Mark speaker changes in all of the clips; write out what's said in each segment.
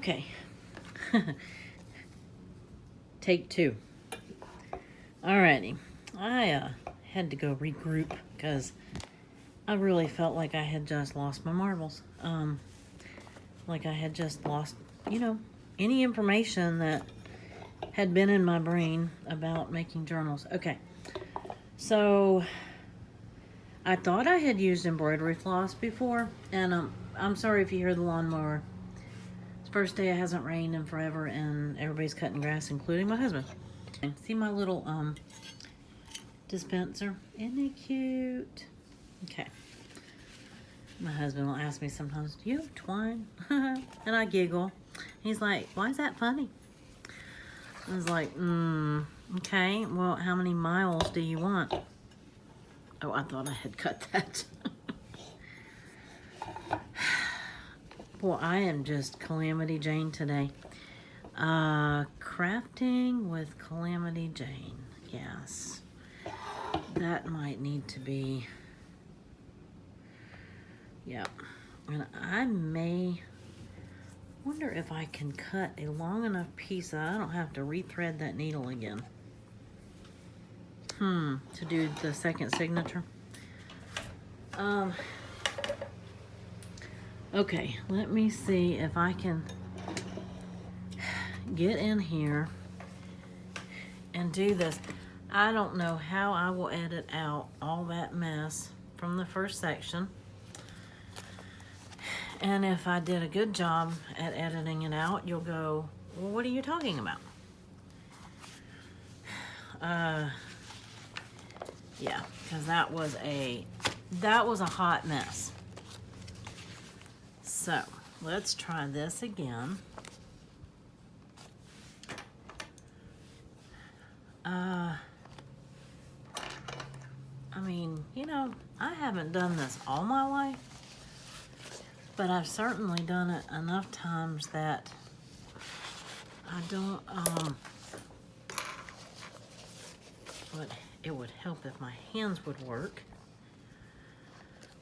Speaker 1: Okay. Take two. Alrighty. I had to go regroup because I really felt like I had just lost my marbles. Like I had just lost, any information that had been in my brain about making journals. Okay. So I thought I had used embroidery floss before, and I'm sorry if you hear the lawnmower. It's the first day it hasn't rained in forever, and everybody's cutting grass, including my husband. See my little dispenser? Isn't it cute? Okay. My husband will ask me sometimes, do you have twine? And I giggle. He's like, why is that funny? I was like, okay, well, how many miles do you want? Oh, I thought I had cut that. Boy, I am just Calamity Jane today. Crafting with Calamity Jane. Yes. That might need to be... Yeah. And I may... wonder if I can cut a long enough piece that I don't have to rethread that needle again. To do the second signature. Okay, let me see if I can get in here and do this. I don't know how I will edit out all that mess from the first section. And if I did a good job at editing it out, you'll go, well, what are you talking about? Yeah, because that was a hot mess. So let's try this again. I mean, I haven't done this all my life, but I've certainly done it enough times that I don't, but it would help if my hands would work.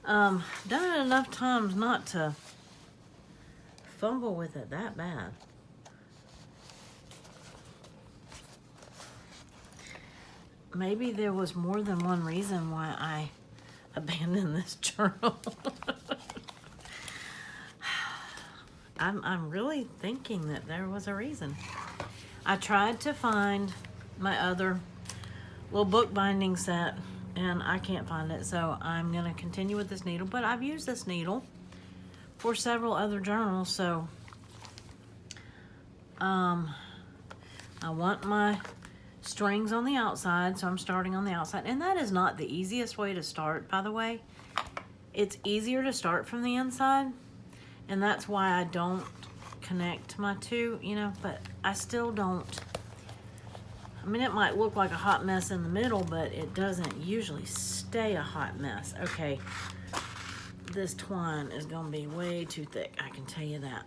Speaker 1: Done it enough times not to fumble with it that bad. Maybe there was more than one reason why I abandoned this journal. I'm really thinking that there was a reason. I tried to find my other little bookbinding set, and I can't find it, so I'm going to continue with this needle. But I've used this needle for several other journals, so I want my strings on the outside, so I'm starting on the outside. And that is not the easiest way to start, by the way. It's easier to start from the inside, and that's why I don't connect my two, but I still don't. I mean, it might look like a hot mess in the middle, but it doesn't usually stay a hot mess. Okay, this twine is going to be way too thick, I can tell you that.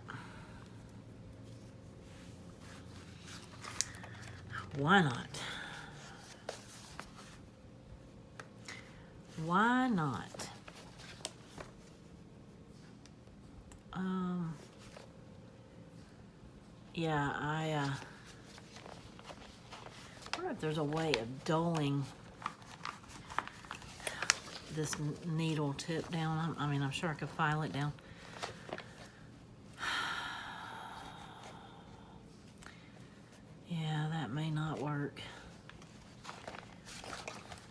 Speaker 1: Why not? Why not? Yeah, I wonder if there's a way of dulling this needle tip down. I mean, I'm sure I could file it down. Yeah, that may not work.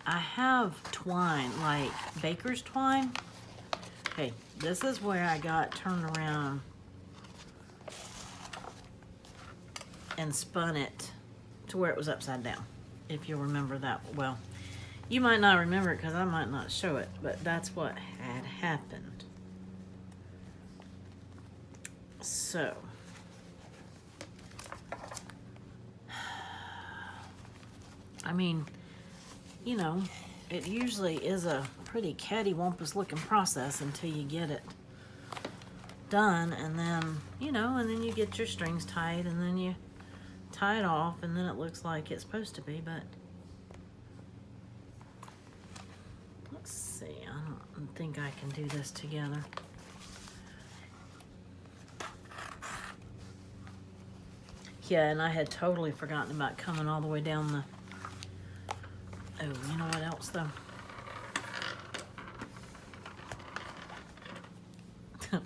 Speaker 1: I have twine, like baker's twine. Okay, this is where I got turned around and spun it to where it was upside down, if you remember that. Well, you might not remember it because I might not show it, but that's what had happened. So, I mean, it usually is a pretty cattywampus looking process until you get it done, and then, and then you get your strings tied, and then you tie it off, and then it looks like it's supposed to be, but let's see, I don't think I can do this together. Yeah, and I had totally forgotten about coming all the way down the... Oh, you know what else, though?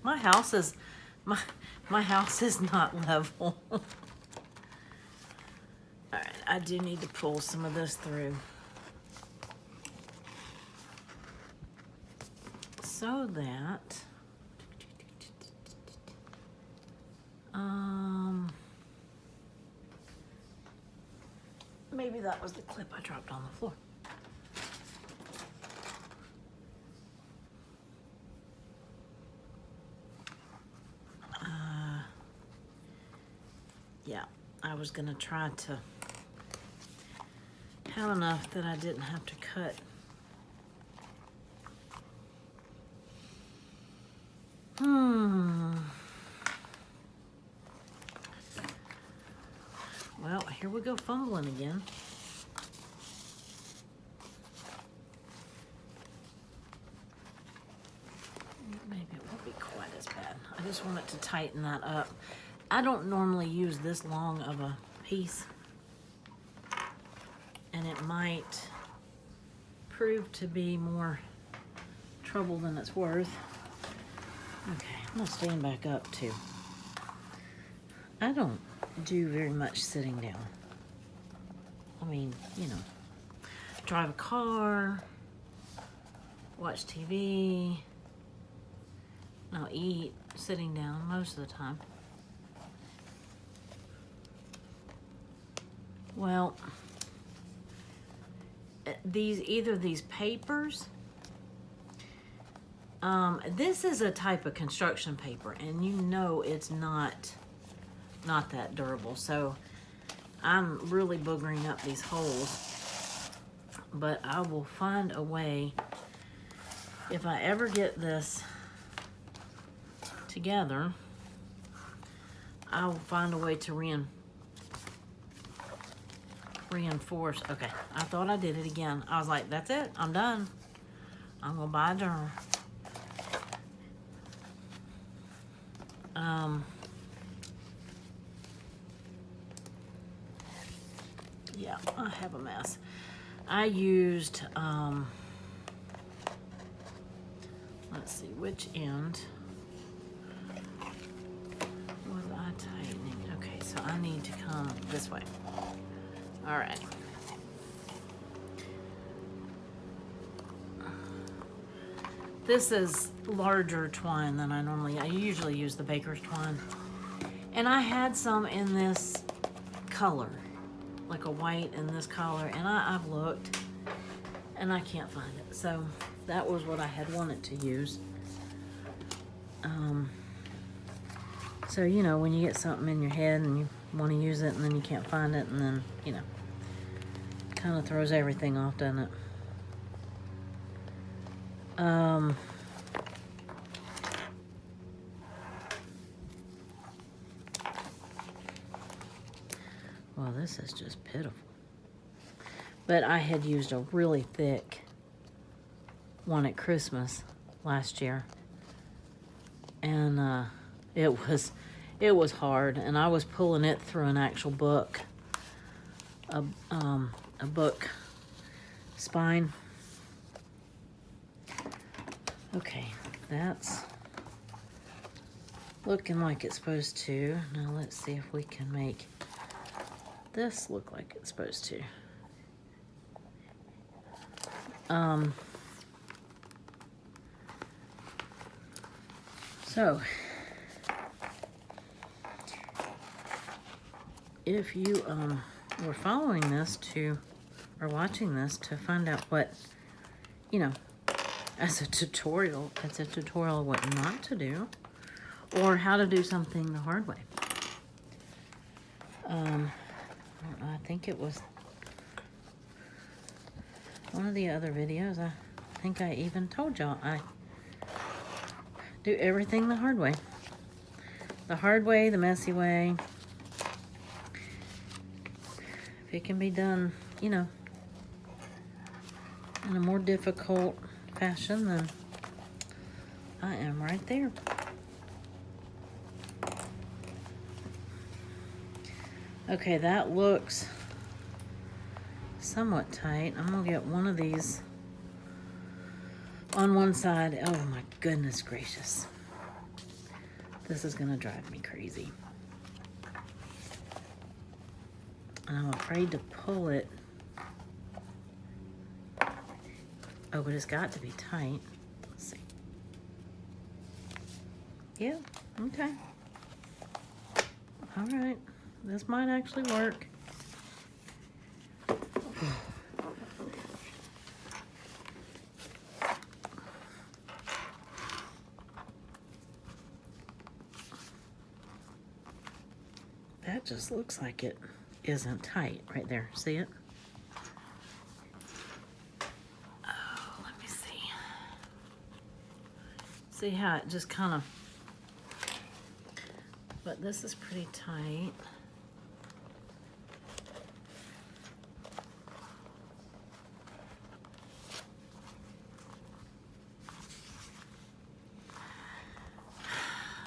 Speaker 1: My house is... My house is not level. Alright, I do need to pull some of this through. So that... Maybe that was the clip I dropped on the floor. Yeah, I was gonna try to have enough that I didn't have to cut. Well, here we go fumbling again. Maybe it won't be quite as bad. I just want it to tighten that up. I don't normally use this long of a piece, and it might prove to be more trouble than it's worth. Okay, I'm gonna stand back up too. I don't do very much sitting down. I mean, you know, drive a car, watch TV, I'll eat sitting down most of the time. Well, either these papers, this is a type of construction paper, and you know it's not that durable. So I'm really boogering up these holes, but I will find a way. If I ever get this together, I will find a way to reinforce. Okay, I thought I did it again. I was like, that's it, I'm done. I'm gonna buy a journal. Yeah, I have a mess. I used, let's see, which end was I tightening? Okay, so I need to come this way. All right. This is larger twine than I usually use the baker's twine. And I had some in this color, like a white in this color, and I've looked and I can't find it. So that was what I had wanted to use. So, you know, when you get something in your head and you want to use it and then you can't find it, and then, you know, kind of throws everything off, doesn't it? Well, this is just pitiful. But I had used a really thick one at Christmas last year, and it was hard, and I was pulling it through an actual book, a book spine. Okay, that's looking like it's supposed to. Now let's see if we can make this look like it's supposed to. So if you were following this or watching this to find out what, you know, as a tutorial, it's a tutorial of what not to do or how to do something the hard way. I think it was one of the other videos. I think I even told y'all I do everything the hard way. The hard way, the messy way. If it can be done, you know, in a more difficult fashion, then I am right there. Okay, that looks somewhat tight. I'm gonna get one of these on one side. Oh my goodness gracious. This is gonna drive me crazy. And I'm afraid to pull it. Oh, but it's got to be tight. Let's see. Yeah, okay. All right, this might actually work. That just looks like it isn't tight right there. See it? Oh, let me see. See how it just kind of, but this is pretty tight.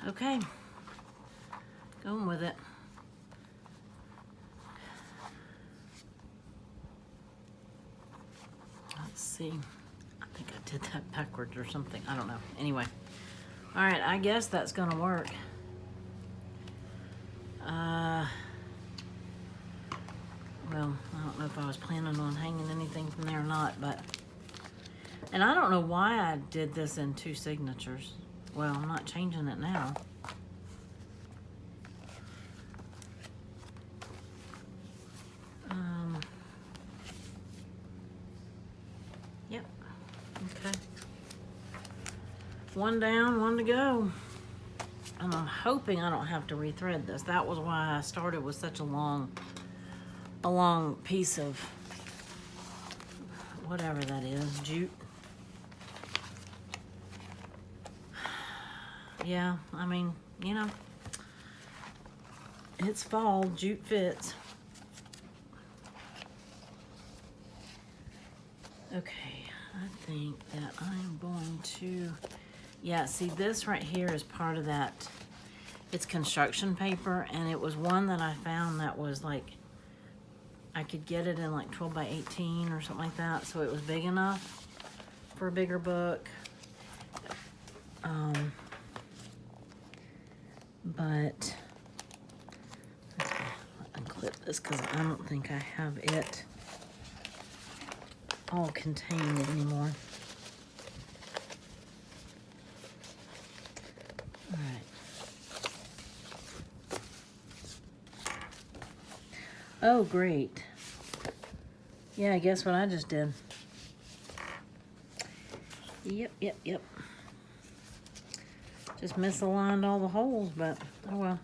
Speaker 1: Okay, going with it. Let's see. I think I did that backwards or something. I don't know. Anyway. All right, I guess that's gonna work. Well, I don't know if I was planning on hanging anything from there or not, but... And I don't know why I did this in 2 signatures. Well, I'm not changing it now. Yep. Okay. 1 down, 1 to go. And I'm hoping I don't have to rethread this. That was why I started with such a long piece of whatever that is, jute. Yeah, I mean, you know, it's fall, jute fits. Okay, I think that I'm going to, yeah, see this right here is part of that. It's construction paper, and it was one that I found that was like, I could get it in like 12 by 18 or something like that, so it was big enough for a bigger book. But unclip this because I don't think I have it all contained anymore. All right. Oh, great. Yeah, guess what I just did? Yep. Just misaligned all the holes, but oh well.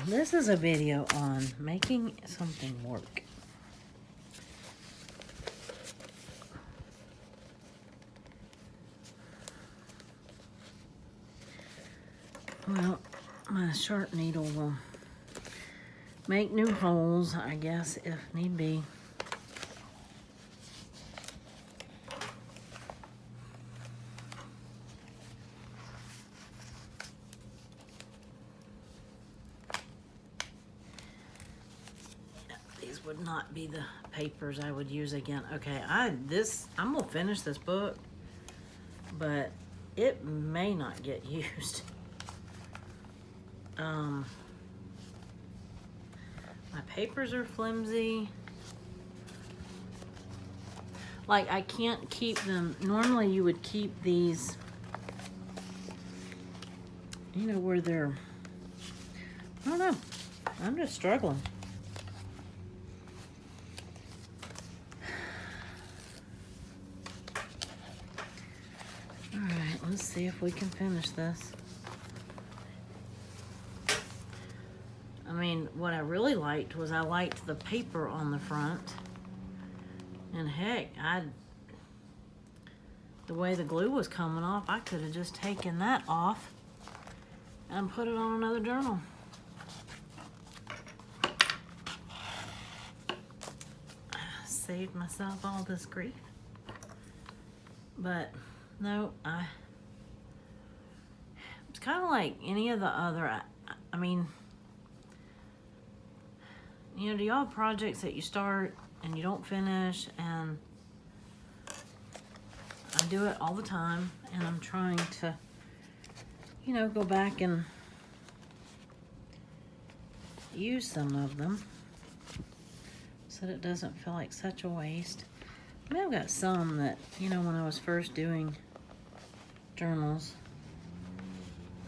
Speaker 1: This is a video on making something work. Well, my sharp needle will make new holes, I guess, if need be. These would not be the papers I would use again. Okay, I'm gonna finish this book, but it may not get used. My papers are flimsy. Like, I can't keep them. Normally you would keep these, you know, where they're, I don't know. I'm just struggling. All right, let's see if we can finish this. I mean, what I really liked was I liked the paper on the front. And heck, the way the glue was coming off, I could have just taken that off and put it on another journal. saved myself all this grief. But no, it's kind of like any of the other, I mean, you know, do y'all have projects that you start and you don't finish? And I do it all the time, and I'm trying to, you know, go back and use some of them so that it doesn't feel like such a waste. I mean, I've got some that, you know, when I was first doing journals,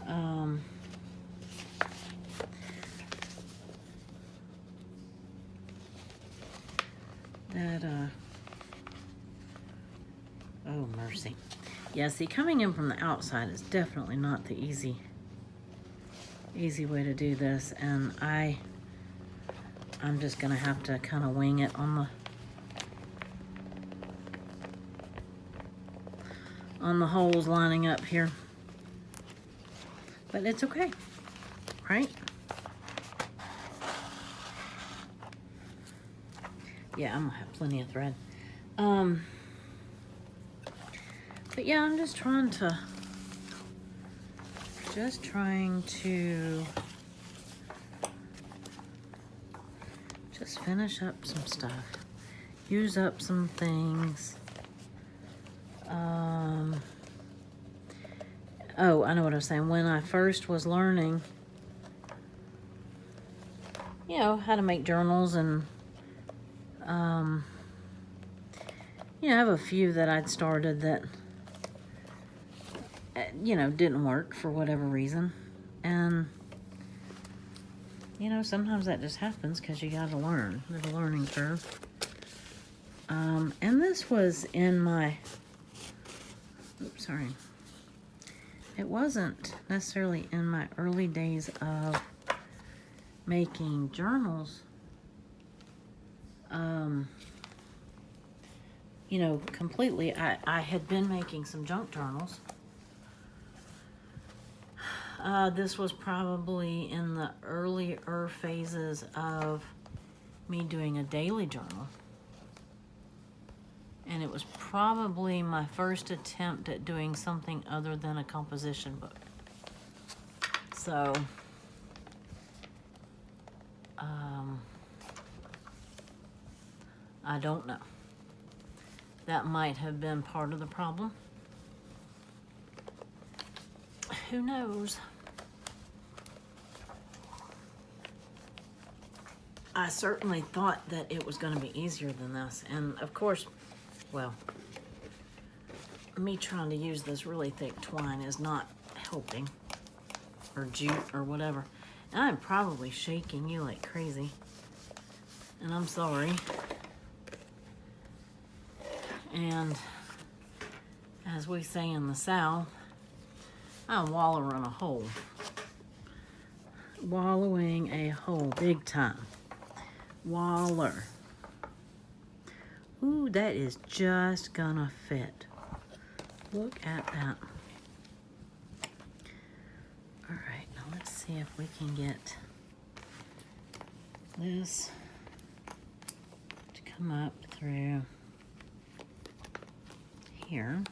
Speaker 1: oh mercy. Yeah, see, coming in from the outside is definitely not the easy way to do this, and I'm just gonna have to kind of wing it on the holes lining up here. But it's okay, right? Yeah, I'm gonna have plenty of thread. But yeah, I'm just trying to just finish up some stuff, use up some things. Oh, I know what I was saying. When I first was learning, you know, how to make journals, and you know, I have a few that I'd started that, you know, didn't work for whatever reason. And, you know, sometimes that just happens because you got to learn. There's a learning curve. And this was in my, oops, sorry. It wasn't necessarily in my early days of making journals. You know, completely. I had been making some junk journals. This was probably in the earlier phases of me doing a daily journal. And it was probably my first attempt at doing something other than a composition book. So, I don't know. That might have been part of the problem. Who knows? I certainly thought that it was going to be easier than this. And of course, well, me trying to use this really thick twine is not helping, or jute, or whatever. And I'm probably shaking you like crazy, and I'm sorry. And as we say in the South, I'm wallowing a hole. Wallowing a hole, big time. Waller. Ooh, that is just gonna fit. Look at that. All right, now let's see if we can get this to come up through here.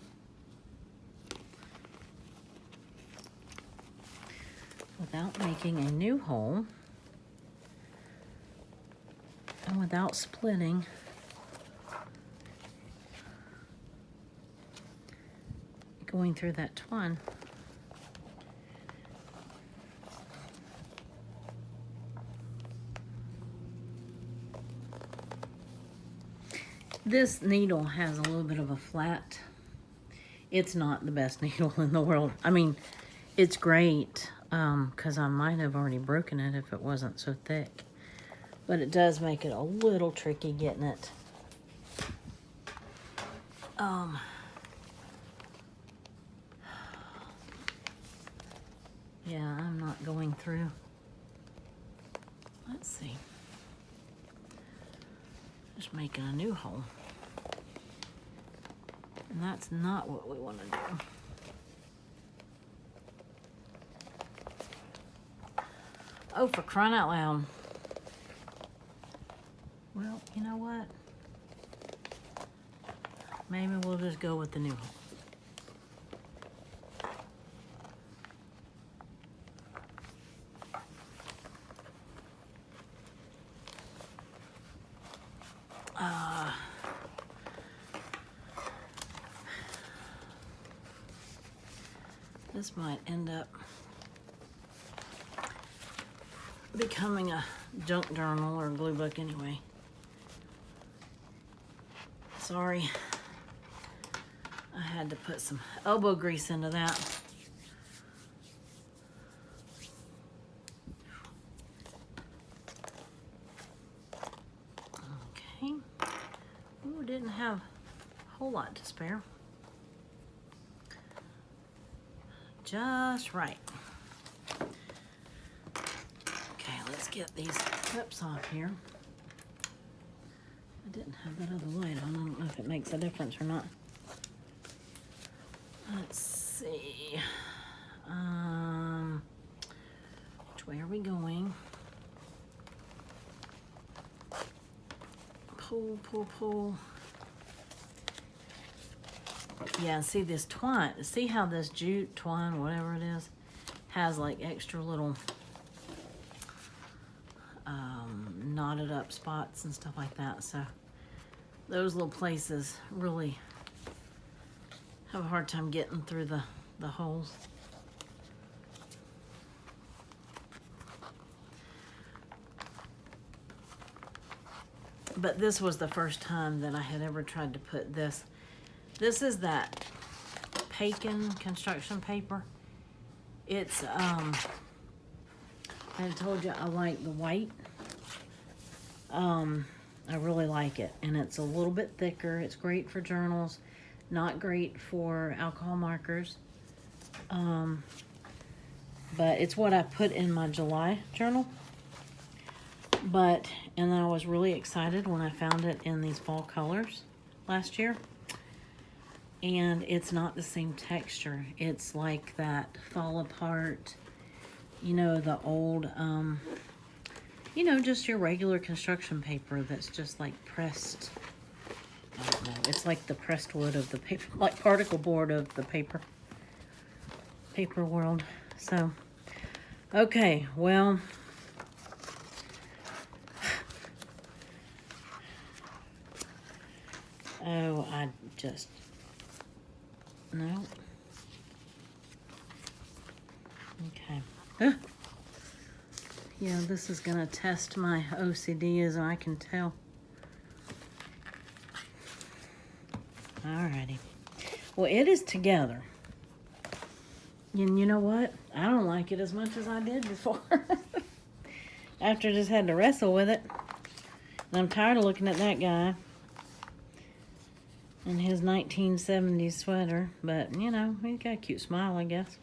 Speaker 1: Without making a new hole and without splitting going through that twine. This needle has a little bit of a flat. It's not the best needle in the world. I mean, it's great, because I might have already broken it if it wasn't so thick. But it does make it a little tricky getting it. Yeah, I'm not going through. Let's see. Just making a new hole. And that's not what we want to do. Oh, for crying out loud. Well, you know what? maybe we'll just go with the new hole. This might end up becoming a junk journal or a glue book anyway. Sorry. I had to put some elbow grease into that. Okay. Ooh, didn't have a whole lot to spare. Just right. Okay, let's get these clips off here. I didn't have that other light on. I don't know if it makes a difference or not. Let's see. Which way are we going? Pull, pull, pull. Yeah, see this twine, see how this jute twine, whatever it is, has like extra little knotted up spots and stuff like that. So those little places really have a hard time getting through the holes. But this was the first time that I had ever tried to put this. This is that Paken construction paper. It's, I told you I like the white. I really like it. And it's a little bit thicker. It's great for journals. Not great for alcohol markers. But it's what I put in my July journal. And I was really excited when I found it in these fall colors last year. And it's not the same texture. It's like that fall apart, you know, the old, you know, just your regular construction paper that's just like pressed. I don't know. It's like the pressed wood of the paper, like particle board of the paper world. So, okay, well, oh, I just, no. Okay. Yeah, this is gonna test my OCD, as I can tell. Alrighty. Well, it is together. And you know what? I don't like it as much as I did before. After I just had to wrestle with it. And I'm tired of looking at that guy in his 1970s sweater. But, you know, he's got a cute smile, I guess.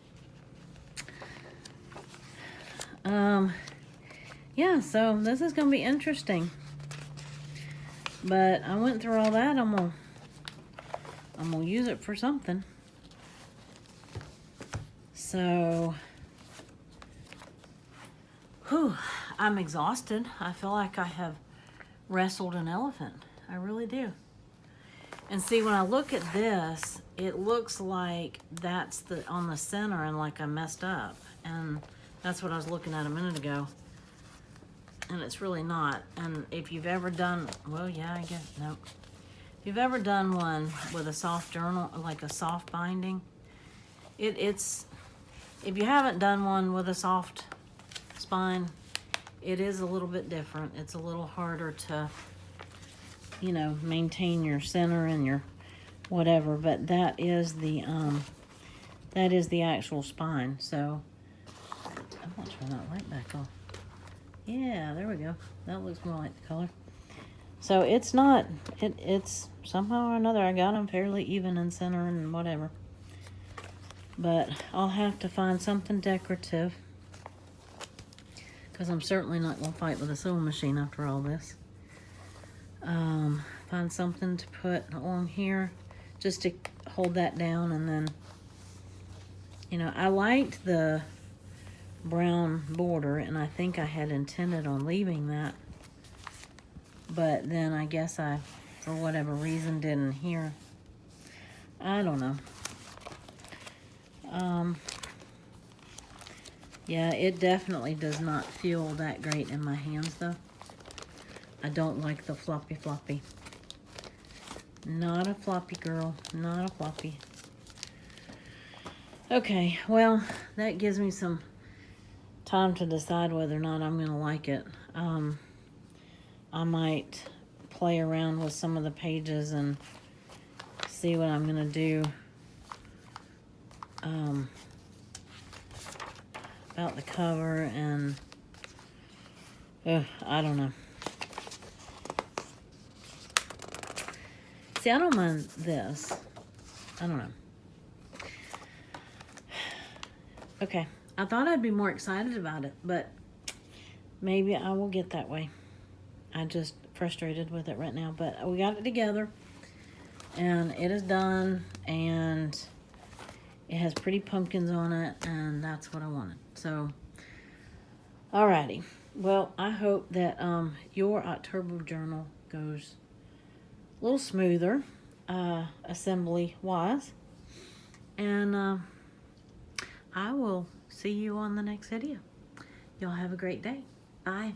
Speaker 1: Yeah, so this is going to be interesting. But I went through all that. I'm gonna use it for something. So, whew, I'm exhausted. I feel like I have wrestled an elephant. I really do. And see, when I look at this, it looks like that's on the center and like I messed up. And that's what I was looking at a minute ago. And it's really not. And if you've ever done, well, yeah, I guess, nope. If you've ever done one with a soft journal, like a soft binding, it's, if you haven't done one with a soft spine, it is a little bit different. It's a little harder to, you know, maintain your center and your whatever, but that is the actual spine. So I'm gonna turn that light back on. Yeah, there we go. That looks more like the color. So it's not, it's somehow or another I got them fairly even in center and whatever. But I'll have to find something decorative, because I'm certainly not going to fight with a sewing machine after all this. Find something to put along here just to hold that down. And then, you know, I liked the brown border, and I think I had intended on leaving that. But then I guess I, for whatever reason, didn't hear I don't know. Yeah, it definitely does not feel that great in my hands, though. I don't like the floppy floppy. Not a floppy girl. Not a floppy. Okay, well, that gives me some time to decide whether or not I'm going to like it. I might play around with some of the pages and see what I'm going to do about the cover, and I don't know. See, I don't mind this. I don't know. Okay, I thought I'd be more excited about it, but maybe I will get that way. I'm just frustrated with it right now, but we got it together, and it is done, and it has pretty pumpkins on it, and that's what I wanted. So, alrighty. Well, I hope that your October journal goes a little smoother, assembly-wise, and I will see you on the next video. Y'all have a great day. Bye.